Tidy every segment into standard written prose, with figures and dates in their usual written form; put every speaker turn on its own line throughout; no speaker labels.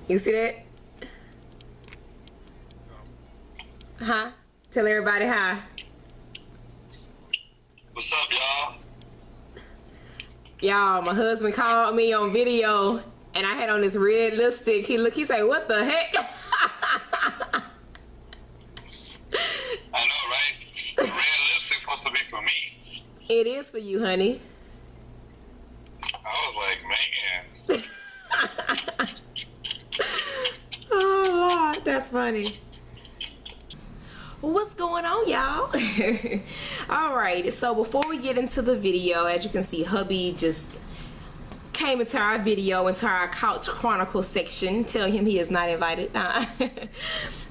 You see that? Huh? Tell everybody hi.
What's up, y'all?
Y'all, my husband called me on video and I had on this red lipstick. He said, what the heck?
I know, right? The red lipstick supposed to be for me.
It is for you, honey.
I was like, man.
Oh, Lord, that's funny. What's going on, y'all? Alright, so before we get into the video, as you can see, hubby just came into our video, into our couch chronicle section. Tell him he is not invited.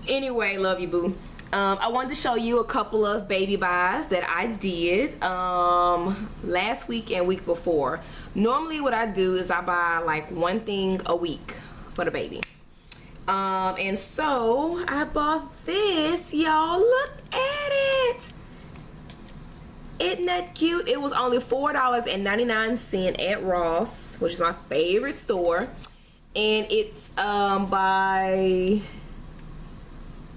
Anyway, love you, boo. I wanted to show you a couple of baby buys that I did last week and week before. Normally what I do is I buy like one thing a week for the baby. And so I bought this, y'all. Look at it. Isn't that cute? It was only $4.99 at Ross, which is my favorite store, and it's by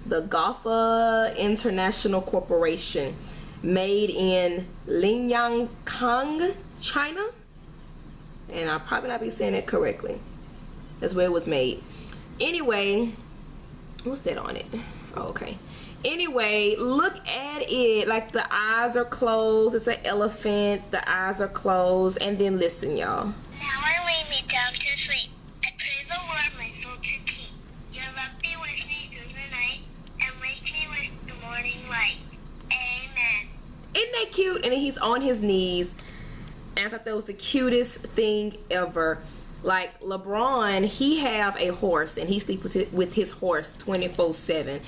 the Gotha International Corporation, made in Lingyangkang, China, and I'll probably not be saying it correctly. That's where it was made. Anyway, what's that on it? Oh, okay. Anyway, look at it. Like, the eyes are closed. It's an elephant. The eyes are closed. And then listen, y'all.
Now I lay me down to sleep. I pray the Lord my soul to keep. Your love be with me through the night and wake me with the morning light. Amen.
Isn't that cute? And he's on his knees. And I thought that was the cutest thing ever. Like, LeBron, he have a horse and he sleeps with his horse 24/7.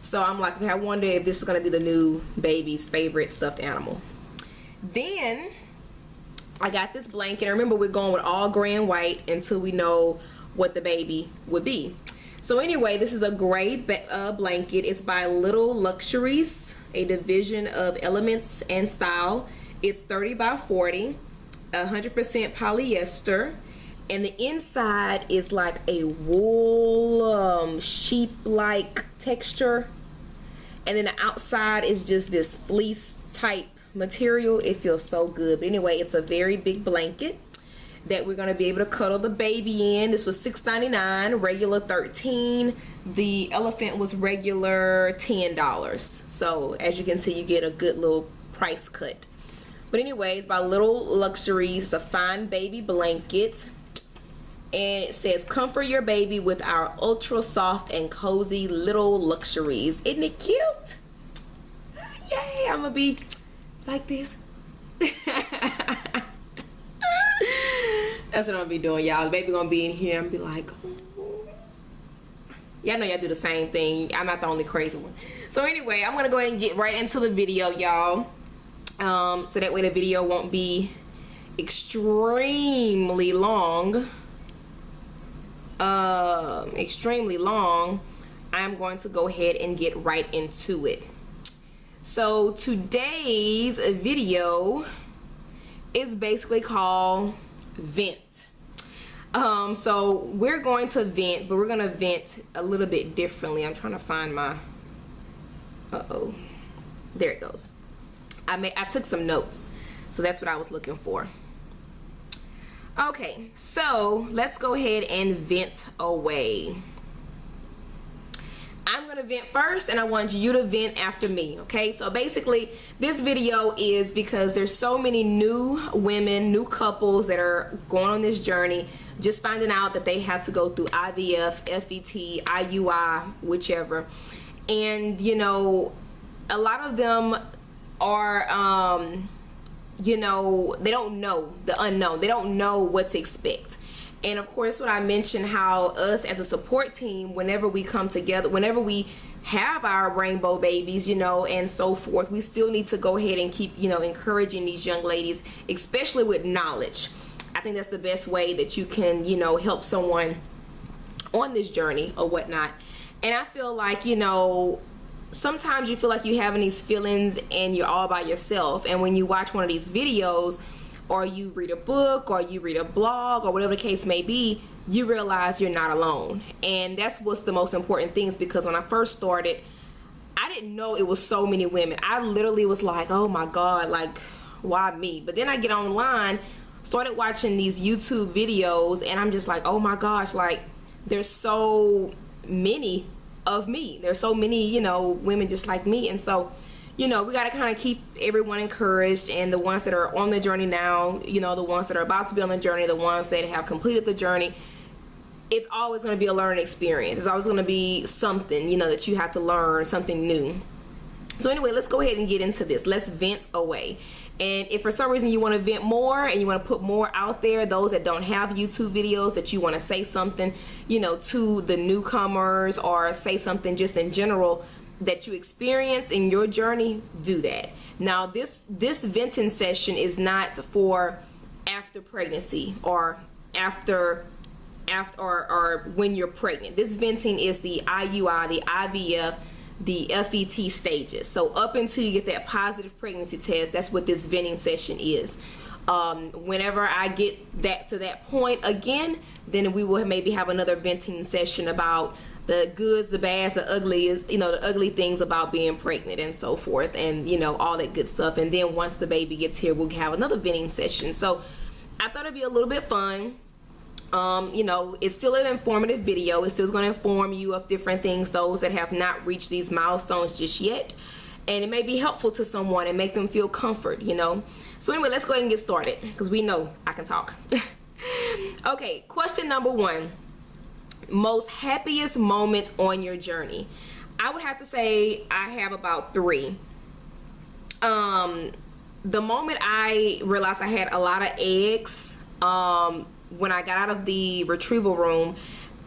So I'm like, I wonder if this is gonna be the new baby's favorite stuffed animal. Then I got this blanket. And remember, we're going with all gray and white until we know what the baby would be. So anyway, this is a gray blanket. It's by Little Luxuries, a division of Elements and Style. It's 30 by 40, 100% polyester. And the inside is like a wool sheep-like texture, and then the outside is just this fleece type material. It feels so good. But anyway, it's a very big blanket that we're going to be able to cuddle the baby in. This was $6.99, regular $13. The elephant was regular $10. So as you can see, you get a good little price cut. But anyway, it's by Little Luxuries. It's a fine baby blanket. And it says, comfort your baby with our ultra soft and cozy Little Luxuries. Isn't it cute? Yay, I'm gonna be like this. That's what I'm gonna be doing, y'all. The baby gonna be in here and be like, oh. Y'all know y'all do the same thing. I'm not the only crazy one. So anyway, I'm gonna go ahead and get right into the video, y'all. So that way the video won't be extremely long. I'm going to go ahead and get right into it. So today's video is basically called Vent. So we're going to vent, but we're going to vent a little bit differently. I'm trying to find my, there it goes. I took some notes, so that's what I was looking for. Okay, so let's go ahead and vent away. I'm gonna vent first and I want you to vent after me, okay? So basically this video is because there's so many new women, new couples that are going on this journey, just finding out that they have to go through IVF, FET, IUI, whichever. And you know, a lot of them are you know, they don't know the unknown. They don't know what to expect. And of course, when I mentioned how us as a support team, whenever we come together, whenever we have our rainbow babies, you know, and so forth, we still need to go ahead and keep, you know, encouraging these young ladies, especially with knowledge. I think that's the best way that you can, you know, help someone on this journey or whatnot. And I feel like, you know, sometimes you feel like you're having these feelings and you're all by yourself, and when you watch one of these videos or you read a book or you read a blog or whatever the case may be, you realize you're not alone. And that's what's the most important things, because when I first started, I didn't know it was so many women. I literally was like, oh my God, like, why me? But then I get online, started watching these YouTube videos, and I'm just like, oh my gosh, like, there's so many of me. There's so many, you know, women just like me. And so, you know, we got to kind of keep everyone encouraged, and the ones that are on the journey now, you know, the ones that are about to be on the journey, the ones that have completed the journey, it's always going to be a learning experience. It's always going to be something, you know, that you have to learn, something new. So anyway, let's go ahead and get into this. Let's vent away. And if for some reason you want to vent more and you want to put more out there, those that don't have YouTube videos, that you want to say something, you know, to the newcomers, or say something just in general that you experience in your journey, do that. Now this venting session is not for after pregnancy or after or when you're pregnant. This venting is the IUI, the IVF, the FET stages. So up until you get that positive pregnancy test, that's what this venting session is. Whenever I get that to that point again, then we will maybe have another venting session about the goods, the bads, the uglies, you know, the ugly things about being pregnant and so forth, and you know, all that good stuff. And then once the baby gets here, we'll have another venting session. So I thought it'd be a little bit fun. You know, it's still an informative video. It's still going to inform you of different things, those that have not reached these milestones just yet, and it may be helpful to someone and make them feel comfort, you know. So anyway, let's go ahead and get started, because we know I can talk. Okay, question number 1. Most happiest moment on your journey. I would have to say I have about 3. The moment I realized I had a lot of eggs, when I got out of the retrieval room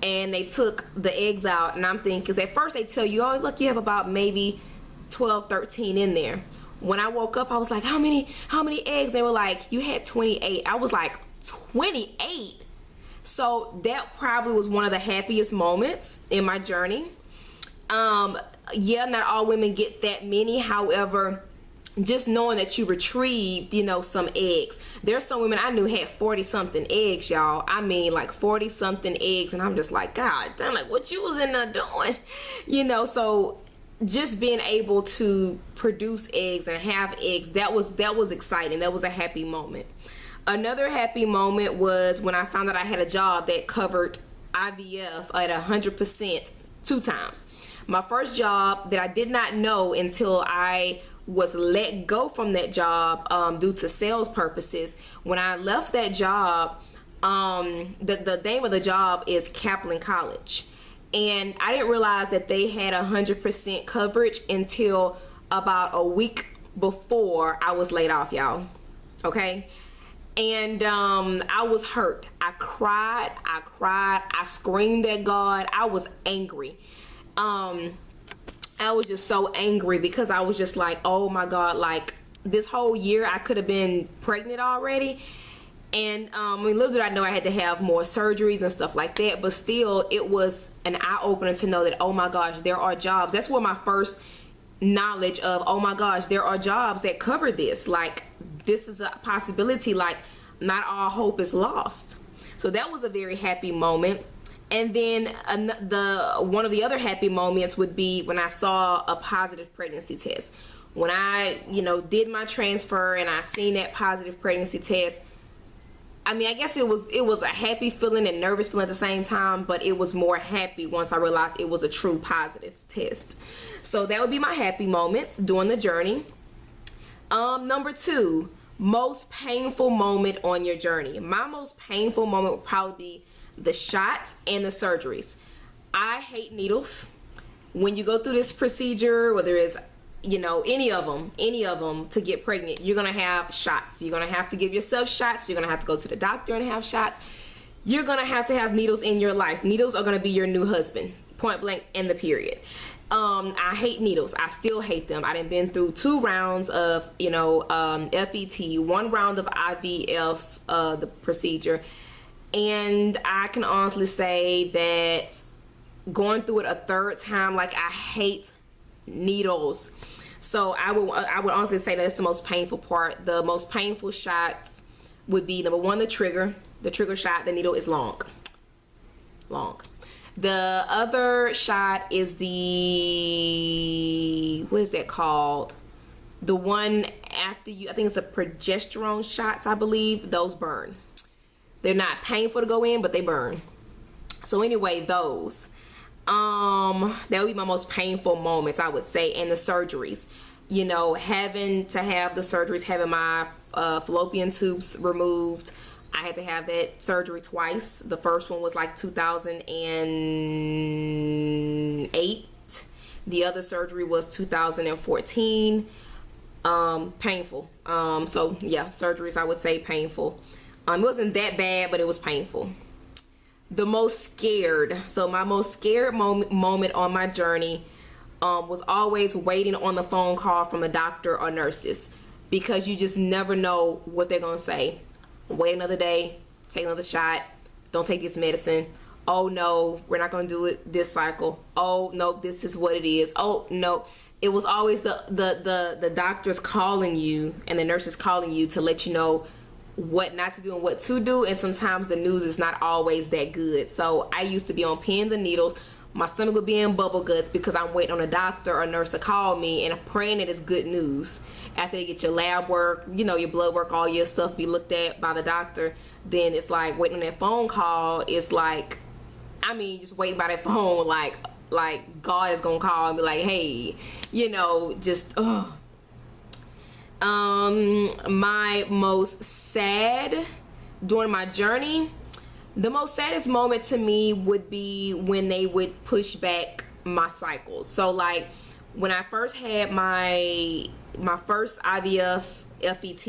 and they took the eggs out, and I'm thinking, because at first they tell you, oh look, you have about maybe 12, 13 in there. When I woke up, I was like, how many eggs? They were like, you had 28. I was like, 28? So that probably was one of the happiest moments in my journey. Yeah, not all women get that many. However, just knowing that you retrieved, you know, some eggs. There's some women I knew had 40 something eggs, y'all. I mean, like 40 something eggs, and I'm just like, God damn, like what you was in there doing, you know. So just being able to produce eggs and have eggs, that was exciting. That was a happy moment. Another happy moment was when I found out I had a job that covered IVF at 100% 2 times. My first job that I did not know until I was let go from that job due to sales purposes. When I left that job, the name of the job is Kaplan College, and I didn't realize that they had 100% coverage until about a week before I was laid off, y'all. Okay, and I was hurt. I cried, I screamed at God. I was angry. I was just so angry, because I was just like, oh my God, like this whole year I could have been pregnant already. And I mean, little did I know I had to have more surgeries and stuff like that, but still it was an eye-opener to know that, oh my gosh, there are jobs. That's where my first knowledge of, oh my gosh, there are jobs that cover this. Like, this is a possibility. Like, not all hope is lost. So that was a very happy moment. And then one of the other happy moments would be when I saw a positive pregnancy test. When I, you know, did my transfer and I seen that positive pregnancy test, I mean, I guess it was a happy feeling and nervous feeling at the same time, but it was more happy once I realized it was a true positive test. So that would be my happy moments during the journey. Number 2, most painful moment on your journey. My most painful moment would probably be the shots and the surgeries. I hate needles. When you go through this procedure, whether it's, you know, any of them to get pregnant, you're gonna have shots. You're gonna have to give yourself shots. You're gonna have to go to the doctor and have shots. You're gonna have to have needles in your life. Needles are gonna be your new husband, point blank, in the period. I hate needles. I still hate them. I done been through 2 rounds of, you know, FET, 1 round of IVF, the procedure. And I can honestly say that going through it a 3rd time, like, I hate needles. So I would honestly say that's the most painful part. The most painful shots would be, number 1, the trigger shot. The needle is long. long. The other shot is the, what is that called? The one after you, I think it's a progesterone shots, I believe. Those burn. They're not painful to go in, but they burn. So anyway, those. That would be my most painful moments, I would say. And the surgeries. You know, having to have the surgeries, having my fallopian tubes removed. I had to have that surgery twice. The first one was like 2008. The other surgery was 2014. Painful. So yeah, surgeries, I would say painful. It wasn't that bad, but it was painful. The most scared. So my most scared moment on my journey was always waiting on the phone call from a doctor or nurses, because you just never know what they're gonna say. Wait another day, take another shot, don't take this medicine. Oh no, we're not gonna do it this cycle. Oh no, this is what it is. Oh no. It was always the doctors calling you and the nurses calling you to let you know what not to do and what to do, and sometimes the news is not always that good. So I used to be on pins and needles. My stomach would be in bubble guts because I'm waiting on a doctor or nurse to call me and praying that it's good news. After they get your lab work, you know, your blood work, all your stuff be looked at by the doctor, then it's like waiting on that phone call. It's like, I mean, just waiting by that phone, like God is gonna call and be like, hey, you know, just my most sad during my journey, the most saddest moment to me would be when they would push back my cycle. So like when I first had my first IVF FET,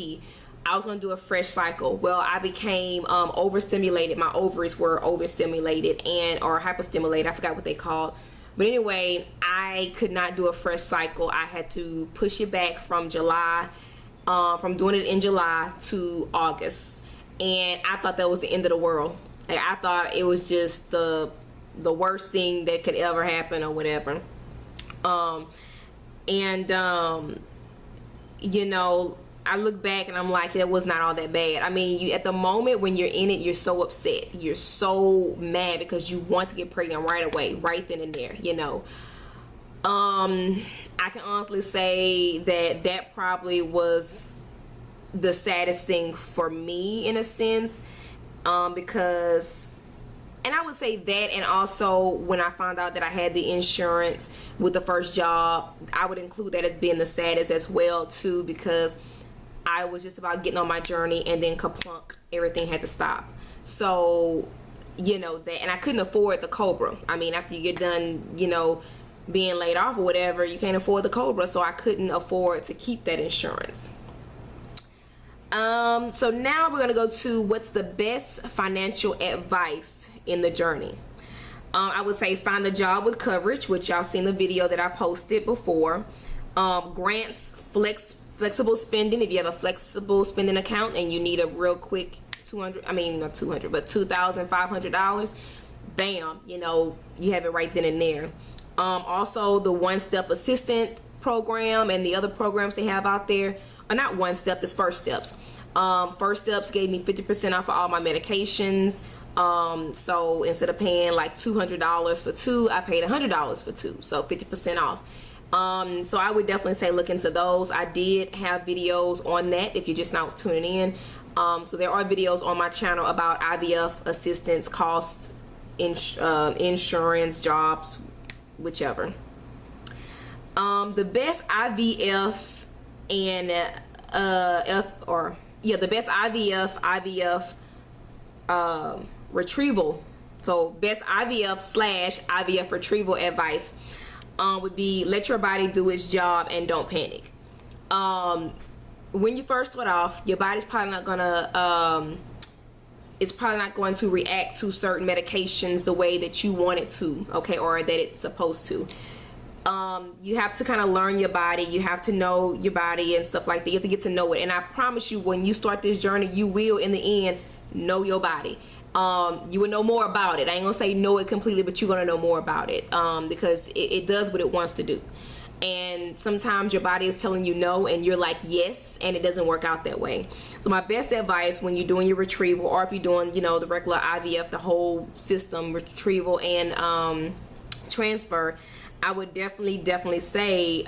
I was going to do a fresh cycle. Well, I became overstimulated. My ovaries were overstimulated or hyperstimulated. I forgot what they called. But anyway, I could not do a fresh cycle. I had to push it back from July, from doing it in July to August. And I thought that was the end of the world. Like, I thought it was just the worst thing that could ever happen or whatever. You know, I look back and I'm like, it was not all that bad. I mean, at the moment when you're in it, you're so upset. You're so mad because you want to get pregnant right away, right then and there, you know. I can honestly say that probably was the saddest thing for me in a sense, because, and I would say that, and also when I found out that I had the insurance with the first job, I would include that as being the saddest as well too, because I was just about getting on my journey and then kaplunk, everything had to stop. So, you know, that, and I couldn't afford the Cobra. I mean, after you get done, you know, being laid off or whatever, you can't afford the Cobra, so I couldn't afford to keep that insurance. So now we're gonna go to what's the best financial advice in the journey. I would say find a job with coverage, which y'all seen the video that I posted before. Grants, flexible spending. If you have a flexible spending account and you need a real quick $2,500, bam, you know, you have it right then and there. Also the one-step assistant program and the other programs they have out there, or not one step, it's First Steps. First Steps gave me 50% off of all my medications. So instead of paying like $200 for two, I paid $100 for two, so 50% off. So I would definitely say look into those. I did have videos on that if you're just not tuning in. So there are videos on my channel about IVF assistance, costs, insurance, jobs, whichever. The best IVF and the best IVF retrieval, so best IVF/IVF retrieval advice would be let your body do its job and don't panic. When you first start off, your body's probably not gonna it's probably not going to react to certain medications the way that you want it to, okay, or that it's supposed to. You have to kind of learn your body. You have to know your body and stuff like that. You have to get to know it. And I promise you, when you start this journey, you will, in the end, know your body. You will know more about it. I ain't gonna say know it completely, but you're gonna know more about it, because it does what it wants to do. and sometimes your body is telling you no and you're like yes, and it doesn't work out that way. So my best advice when you're doing your retrieval, or if you're doing, you know, the regular IVF, the whole system, retrieval and transfer, I would definitely say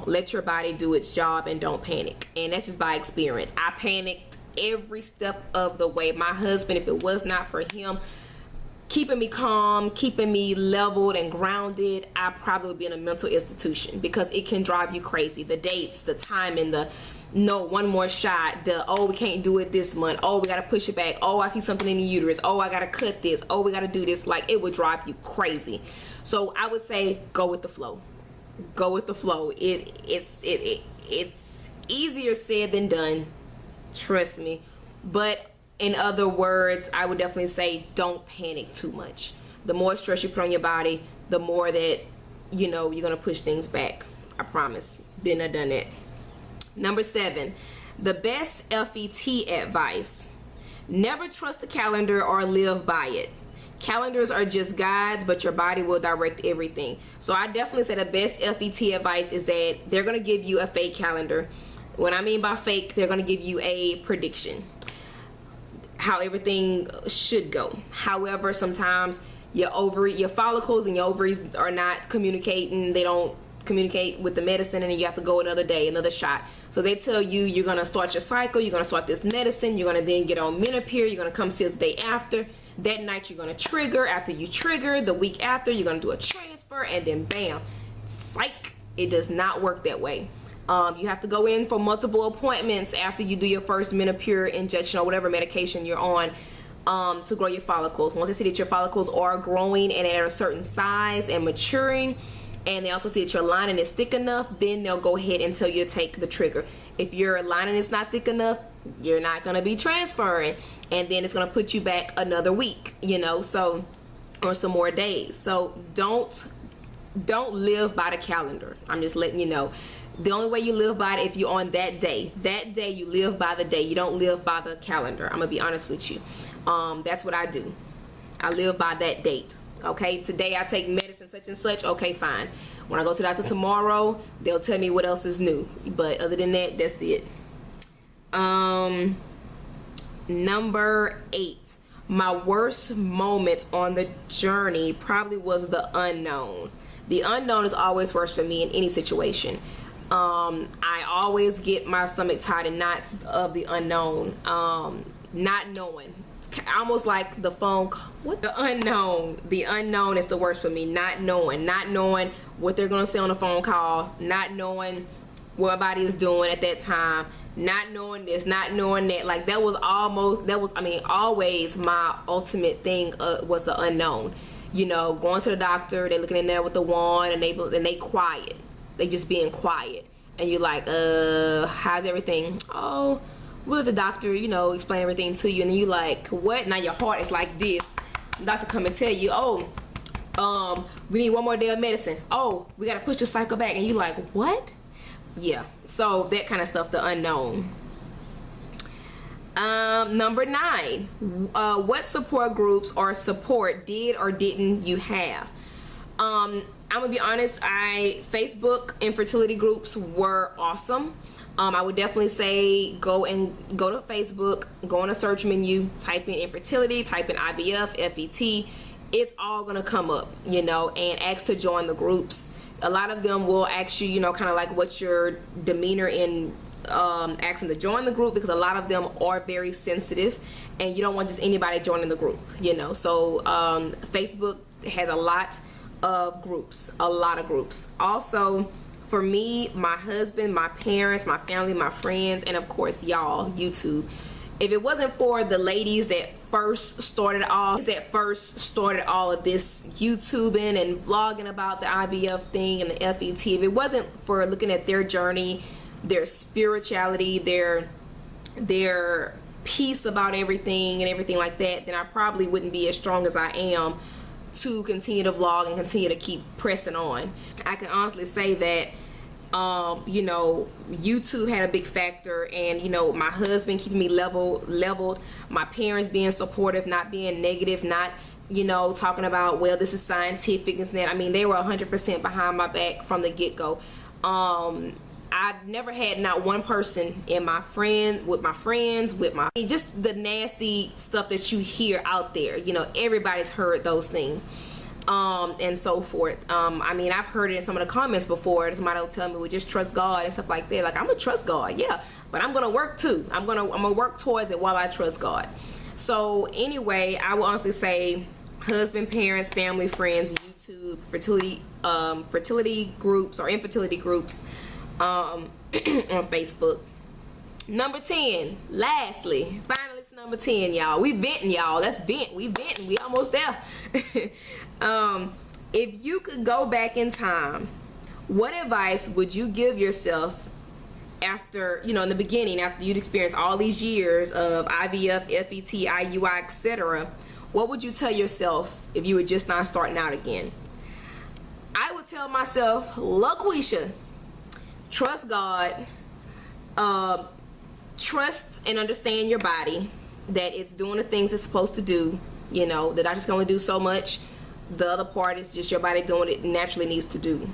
let your body do its job and don't panic. And that's just by experience. I panicked every step of the way. My husband, if it was not for him keeping me calm, keeping me leveled and grounded, I probably would be in a mental institution, because it can drive you crazy. The dates, the timing, the no, one more shot, the oh, we can't do it this month, oh, we gotta push it back, oh, I see something in the uterus, oh, I gotta cut this, oh, we gotta do this. Like, it would drive you crazy. So I would say go with the flow. Go with the flow. It's easier said than done, trust me. But in other words, I would definitely say don't panic too much. The more stress you put on your body, the more that, you know, you're gonna push things back. I promise. Been there, done that. Number 7, the best FET advice. Never trust a calendar or live by it. Calendars are just guides, but your body will direct everything. So I definitely say the best FET advice is that they're gonna give you a fake calendar. What I mean by fake, they're gonna give you a prediction, how everything should go. However, sometimes your follicles and your ovaries are not communicating. They don't communicate with the medicine, and then you have to go another day, another shot. So they tell you you're gonna start your cycle, you're gonna start this medicine, you're gonna then get on menopause, you're gonna come see us the day after. That night you're gonna trigger. After you trigger, the week after you're gonna do a transfer, and then bam, psych. It does not work that way. You have to go in for multiple appointments after you do your first menopause injection or whatever medication you're on, to grow your follicles. Once they see that your follicles are growing and at a certain size and maturing, and they also see that your lining is thick enough, then they'll go ahead and tell you to take the trigger. If your lining is not thick enough, you're not going to be transferring, and then it's going to put you back another week, you know, so, or some more days. So don't live by the calendar. I'm just letting you know. The only way you live by it, if you're on that day you live by the day. You don't live by the calendar. I'm gonna be honest with you. That's what I do. I live by that date. Okay, today I take medicine such and such. Okay, fine. When I go to the doctor tomorrow, they'll tell me what else is new. But other than that, that's it. Number 8, my worst moment on the journey probably was the unknown. The unknown is always worse for me in any situation. I always get my stomach tied in knots of the unknown, not knowing. Almost like the phone call. What? The unknown is the worst for me. Not knowing what they're gonna say on the phone call, not knowing what my body is doing at that time, not knowing this, not knowing that. Like, always my ultimate thing was the unknown. You know, going to the doctor, they're looking in there with the wand, and they quiet. They just being quiet, and you're like, how's everything? Oh, will the doctor, you know, explain everything to you, and then you like, what? Now your heart is like this. The doctor come and tell you, oh, we need one more day of medicine. Oh, we gotta push the cycle back, and you like, what? Yeah. So that kind of stuff, the unknown. Number 9, what support groups or support did or didn't you have? I'm gonna be honest, Facebook infertility groups were awesome. I would definitely say go to Facebook, go on a search menu, type in infertility, type in IVF, FET. It's all gonna come up, you know, and ask to join the groups. A lot of them will ask you, you know, kind of like what's your demeanor in asking to join the group, because a lot of them are very sensitive, and you don't want just anybody joining the group, you know. So Facebook has a lot of groups. Also, for me, my husband, my parents, my family, my friends, and of course y'all, YouTube. If it wasn't for the ladies that first started all of this YouTubing and vlogging about the IVF thing and the FET, if it wasn't for looking at their journey, their spirituality, their peace about everything and everything like that, then I probably wouldn't be as strong as I am to continue to vlog and continue to keep pressing on. I can honestly say that you know, YouTube had a big factor, and you know, my husband keeping me leveled, my parents being supportive, not being negative, not, you know, talking about, well, this is scientific and that. I mean, they were 100% behind my back from the get-go. I never had not one person in my friends, with just the nasty stuff that you hear out there. You know, everybody's heard those things, and so forth. I mean, I've heard it in some of the comments before. Somebody will tell me, "Well, just trust God" and stuff like that. Like, I'm gonna trust God, yeah, but I'm gonna work too. I'm gonna work towards it while I trust God. So anyway, I will honestly say, husband, parents, family, friends, YouTube, fertility groups or infertility groups. On Facebook. Number 10, lastly, finally, it's number 10, y'all. We venting, y'all. Let's vent. We venting. We almost there. If you could go back in time, what advice would you give yourself after, you know, in the beginning, after you'd experienced all these years of IVF, FET, IUI, etc.? What would you tell yourself if you were just not starting out again? I would tell myself, LaQuisha, trust God, trust and understand your body, that it's doing the things it's supposed to do. You know, the doctor's going to do so much. The other part is just your body doing what it naturally needs to do.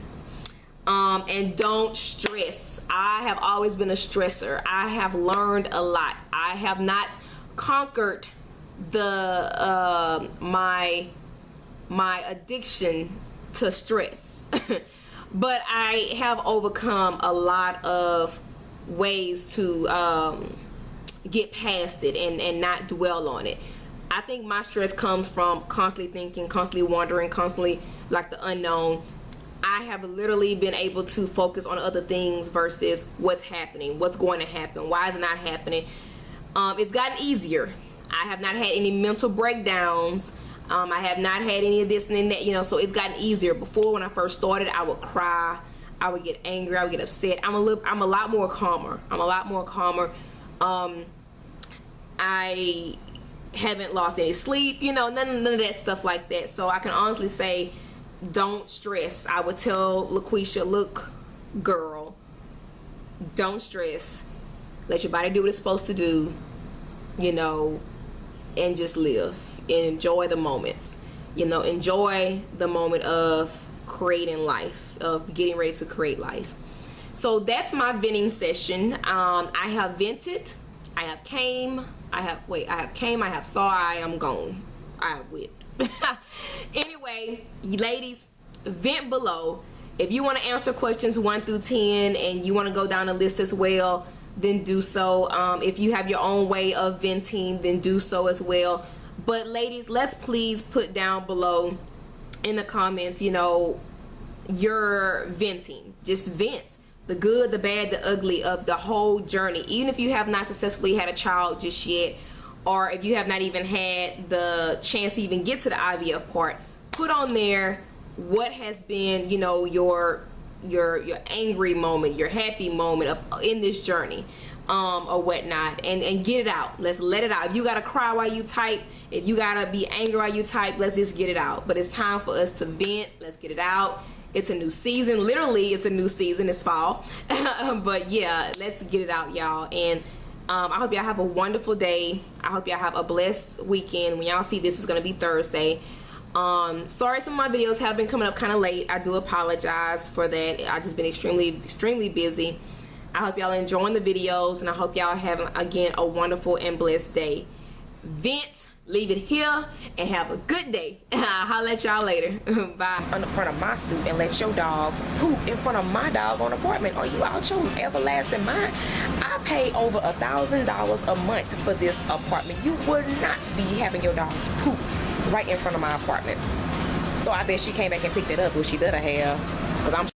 And don't stress. I have always been a stressor. I have learned a lot. I have not conquered the my addiction to stress. But I have overcome a lot of ways to get past it and not dwell on it. I think my stress comes from constantly thinking, constantly wondering, constantly like the unknown. I have literally been able to focus on other things versus what's happening, what's going to happen, why is it not happening. It's gotten easier. I have not had any mental breakdowns. I have not had any of this and that, you know, so it's gotten easier. Before, when I first started, I would cry, I would get angry, I would get upset. I'm a lot more calmer. I haven't lost any sleep, you know, none of that stuff like that. So I can honestly say, don't stress. I would tell LaQuisha, look, girl, don't stress. Let your body do what it's supposed to do, you know, and just live. Enjoy the moments, you know, enjoy the moment of creating life, of getting ready to create life. So that's my venting session. I have vented, I have came, I have saw, I am gone, I have whipped. Anyway, ladies, vent below. If you want to answer questions 1 through 10 and you want to go down the list as well, then do so. If you have your own way of venting, then do so as well. But ladies, let's please put down below in the comments, you know, your venting. Just vent. The good, the bad, the ugly of the whole journey. Even if you have not successfully had a child just yet, or if you have not even had the chance to even get to the IVF part, put on there what has been, you know, your angry moment, your happy moment of in this journey. Or whatnot, and get it out. Let's let it out. If you gotta cry while you type, if you gotta be angry while you type, let's just get it out. But it's time for us to vent. Let's get it out. It's a new season. Literally, it's a new season. It's fall. But yeah, let's get it out, y'all. And I hope y'all have a wonderful day. I hope y'all have a blessed weekend. When y'all see this, is gonna be Thursday. Sorry, some of my videos have been coming up kind of late. I do apologize for that. I've just been extremely busy. I hope y'all enjoying the videos, and I hope y'all have, again, a wonderful and blessed day. Vent, leave it here, and have a good day. I'll holler at y'all later. Bye. On the front of my stoop and let your dogs poop in front of my doggone apartment. Are you out your everlasting mind? I pay over $1,000 a month for this apartment. You would not be having your dogs poop right in front of my apartment. So I bet she came back and picked it up, which she better have, because I'm